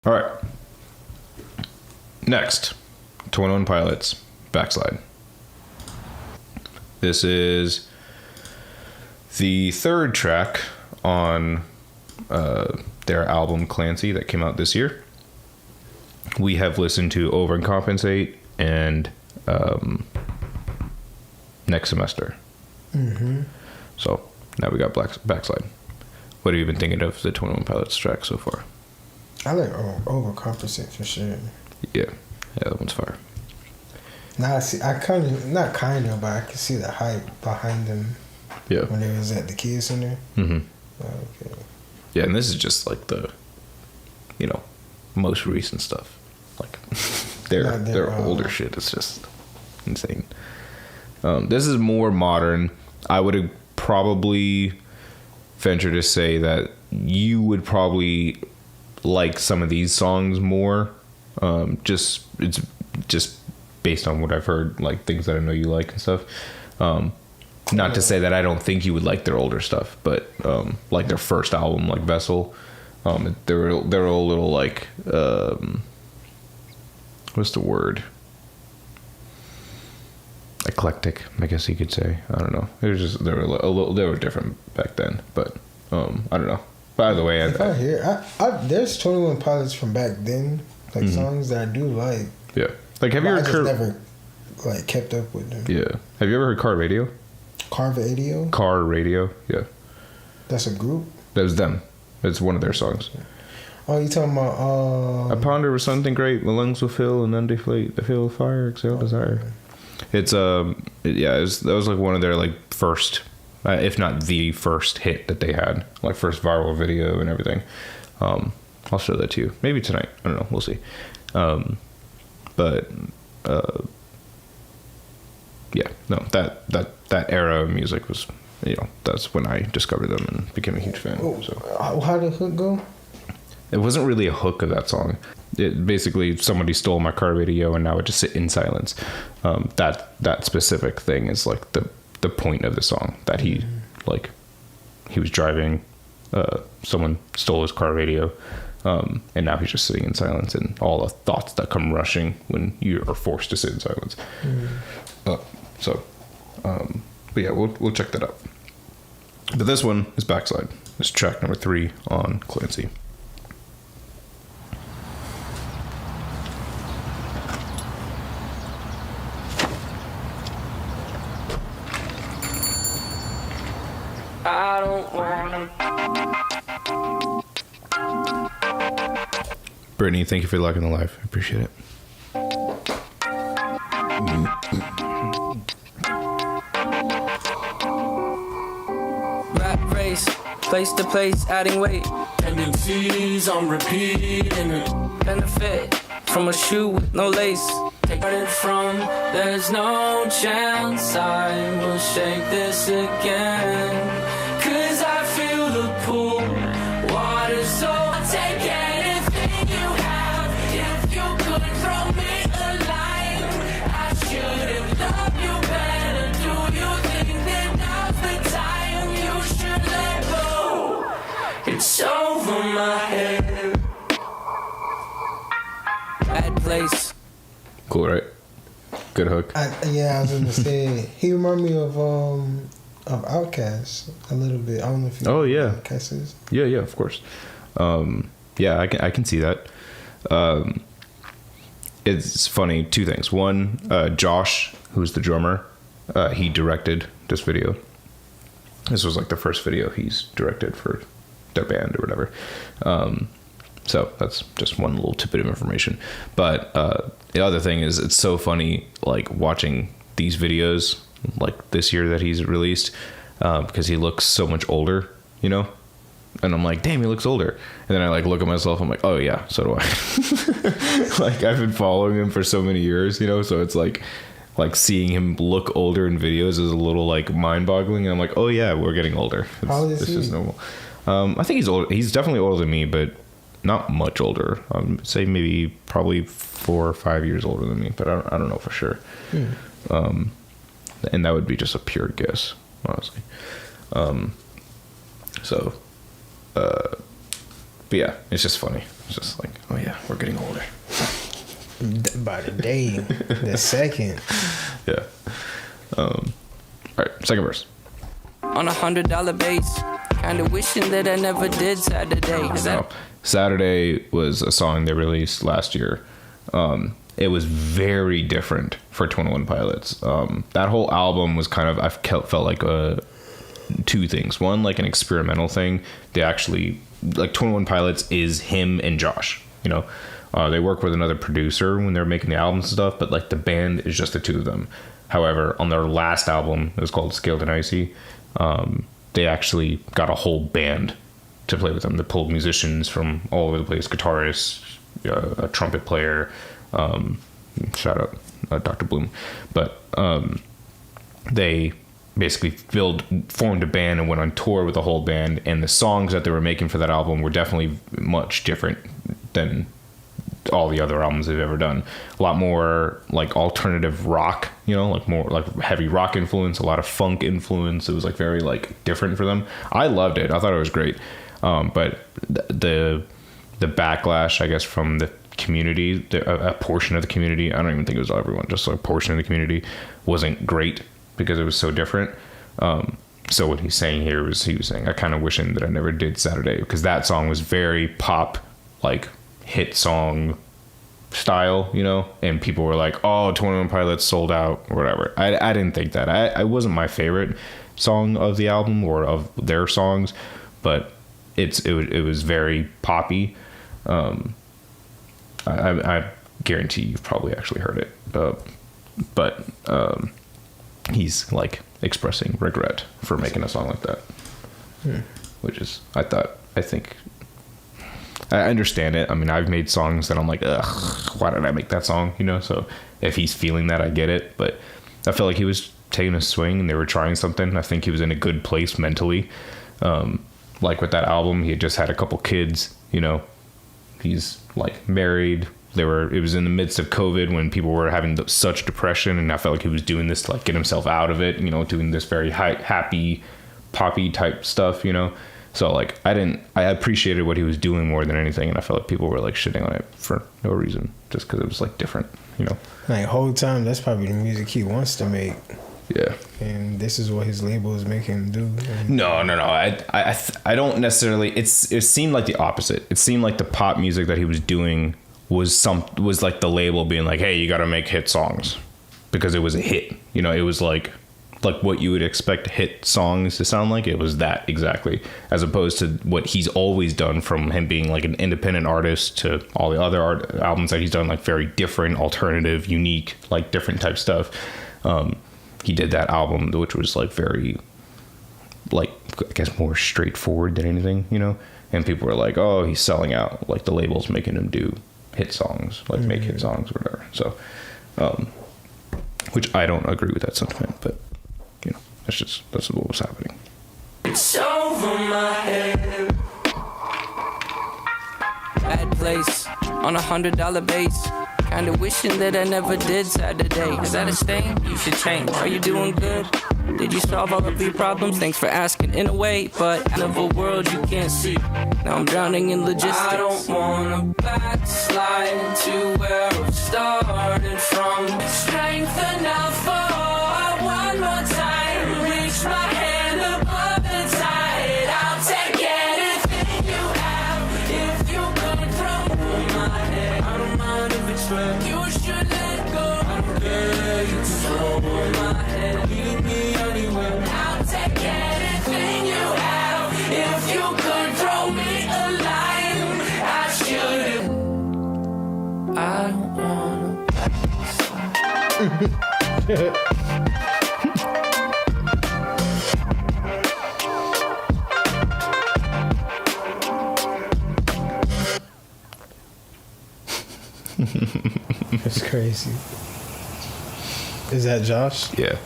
All right. Next, 21 Pilots, Backslide. This is the third track on their album Clancy that came out this year. We have listened to Overcompensate and Next Semester. Mm-hmm. So now we got Backslide. What have you been thinking of the 21 Pilots track so far? I like Overcompensate for sure. Yeah, that one's fire. Now but I can see the hype behind them. Yeah. When they was at the Kids Center. Mm-hmm. Okay. Yeah, and this is just like the, most recent stuff. Like their older shit is just insane. This is more modern. I would probably venture to say that you would probably like some of these songs more. It's just based on what I've heard, like things that I know you like and stuff. Not to say that I don't think you would like their older stuff, but like their first album, like Vessel, they're a little like what's the word? Eclectic, I guess you could say. I don't know. They were different back then, but I don't know. By the way, there's 21 Pilots from back then, like songs that I do like. Yeah, like have you ever never like kept up with them? Yeah, have you ever heard Car Radio? Car Radio? Car Radio, yeah. That's a group? That was them. It's one of their songs. Oh, you talking about... I ponder with something great, my lungs will fill and then deflate. I feel fire, exhale desire. It's, that was like one of their like first, if not the first hit that they had. Like first viral video and everything. I'll show that to you. Maybe tonight. I don't know. We'll see. Yeah, no, that era of music was, that's when I discovered them and became a huge fan. So how did the hook go? It wasn't really a hook of that song. It basically, somebody stole my car radio and now it just sit in silence. That specific thing is like the point of the song, that he was driving, someone stole his car radio, and now he's just sitting in silence, and all the thoughts that come rushing when you are forced to sit in silence. But yeah, we'll check that out. But this one is Backslide. It's track number 3 on Clancy. I don't wanna. Brittany, thank you for liking the live. I appreciate it. Rap race, place to place, adding weight. Tendencies on repeat and Benefit from a shoe with no lace. take it from. There's no chance I will shake this again. 'Cause I feel the pull. Water, so I'll take anything you have. If you could throw me a line, I should have loved you better. Do you think that now's the time you should let go? It's over my head. Bad place. Cool, right? Good hook. I was gonna say he reminded me of Outkast a little bit. I don't know if you know yeah. who Outkast is. Yeah, of course. I can see that. It's funny, 2 things. One, Josh, who's the drummer, he directed this video. This was like the first video he's directed for their band or whatever. So that's just one little tidbit of information. But the other thing is, it's so funny, like watching these videos, like this year that he's released, because he looks so much older, And I'm like, damn, he looks older. And then I like look at myself, I'm like, oh yeah, so do I. Like I've been following him for so many years, So it's like seeing him look older in videos is a little like mind-boggling. And I'm like, oh yeah, we're getting older. How old is he? It's just normal. I think he's old. He's definitely older than me, but not much older. Say maybe probably 4 or 5 years older than me, but I don't know for sure. And that would be just a pure guess, honestly. But yeah, it's just funny. It's just like, oh yeah, we're getting older. By the day, the second. Yeah. All right, second verse. On $100 base. Kinda wishing that I never did Saturday. So, Saturday was a song they released last year. It was very different for 21 Pilots. That whole album was kind of, I felt like two things. One, like an experimental thing. They actually, like 21 Pilots is him and Josh, you know. They work with another producer when they're making the albums and stuff, but like the band is just the two of them. However, on their last album, it was called Scaled and Icy, they actually got a whole band to play with them. They pulled musicians from all over the place, guitarists, a trumpet player, shout out Dr. Bloom. But they basically formed a band and went on tour with the whole band, and the songs that they were making for that album were definitely much different than all the other albums they've ever done. A lot more like alternative rock, you know, like more like heavy rock influence, a lot of funk influence. It was like very like different for them. I loved it. I thought it was great. But the backlash, I guess, from the community, a portion of the community, I don't even think it was everyone, just a portion of the community, wasn't great because it was so different. So what he's saying here was, he was saying, I kind of wishing that I never did Saturday, because that song was very pop, like hit song style, you know, and people were like, oh, 21 Pilots sold out or whatever. I didn't think that. I wasn't my favorite song of the album or of their songs, but it was very poppy. I guarantee you've probably actually heard it, but he's like expressing regret for making a song like that, which is, I think I understand it. I mean, I've made songs that I'm like, ugh, why did I make that song, you know? So if he's feeling that, I get it, but I felt like he was taking a swing and they were trying something. I think he was in a good place mentally. Like with that album, he had just had a couple kids, you know, he's like married. It was in the midst of COVID when people were having such depression, and I felt like he was doing this to like get himself out of it, you know, doing this very happy poppy type stuff, you know. So like I appreciated what he was doing more than anything, and I felt like people were like shitting on it for no reason, just because it was like different, you know. Like whole time, that's probably the music he wants to make. Yeah. And this is what his label is making him do. No. I don't necessarily. It seemed like the opposite. It seemed like the pop music that he was doing was like the label being like, hey, you got to make hit songs because it was a hit. You know, it was like what you would expect hit songs to sound like. It was that exactly, as opposed to what he's always done, from him being like an independent artist to all the other albums that he's done, like very different, alternative, unique, like different type stuff. He did that album, which was like very, like, I guess more straightforward than anything, you know? And people were like, oh, he's selling out. Like the label's making him do hit songs, like make hit songs or whatever. So, which I don't agree with that sentiment, but, you know, that's what was happening. It's over my head. Bad place on $100 base. Kinda wishing that I never did Saturday. Is that a stain? You should change. Are you doing good? Did you solve all of your problems? Thanks for asking in a way, but out of a world you can't see. Now I'm drowning in logistics. I don't wanna backslide to where I've started from. Strength enough for one more time. Reach my hand above the tide. I'll take anything you have if you could throw my head. I don't mind if it's red. You should let go. I don't care. You can throw my head. Lead me anywhere. I'll take anything you have if you could throw me a line. I should've. I don't wanna backslide. It's crazy. Is that Josh? Yeah.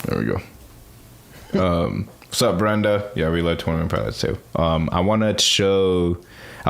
There we go. What's up, Brenda? Yeah, we love 21 Pilots too. I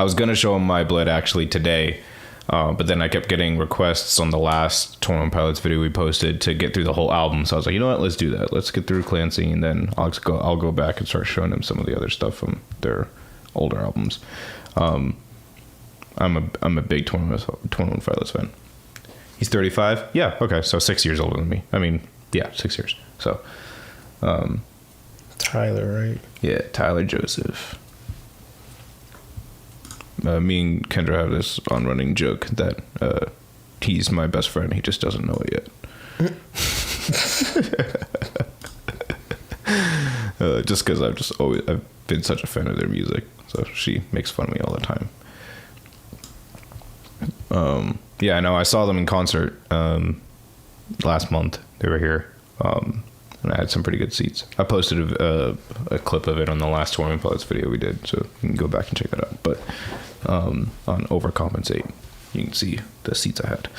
was gonna show him My Blood actually today, But then I kept getting requests on the last 21 Pilots video we posted to get through the whole album. So I was like, you know what, let's do that. Let's get through Clancy, and then I'll go back and start showing him some of the other stuff from their older albums. I'm a big 21 Pilots fan. He's 35. Yeah. Okay. So 6 years older than me. I mean, yeah, 6 years. So, Tyler, right? yeah, Tyler Joseph. Me and Kendra have this on-running joke that he's my best friend. He just doesn't know it yet. Just because I've been such a fan of their music, so she makes fun of me all the time. Yeah, I know. I saw them in concert last month. They were here, and I had some pretty good seats. I posted a clip of it on the last 21 Pilots video we did, so you can go back and check that out. But on Overcompensate, you can see the seats I had.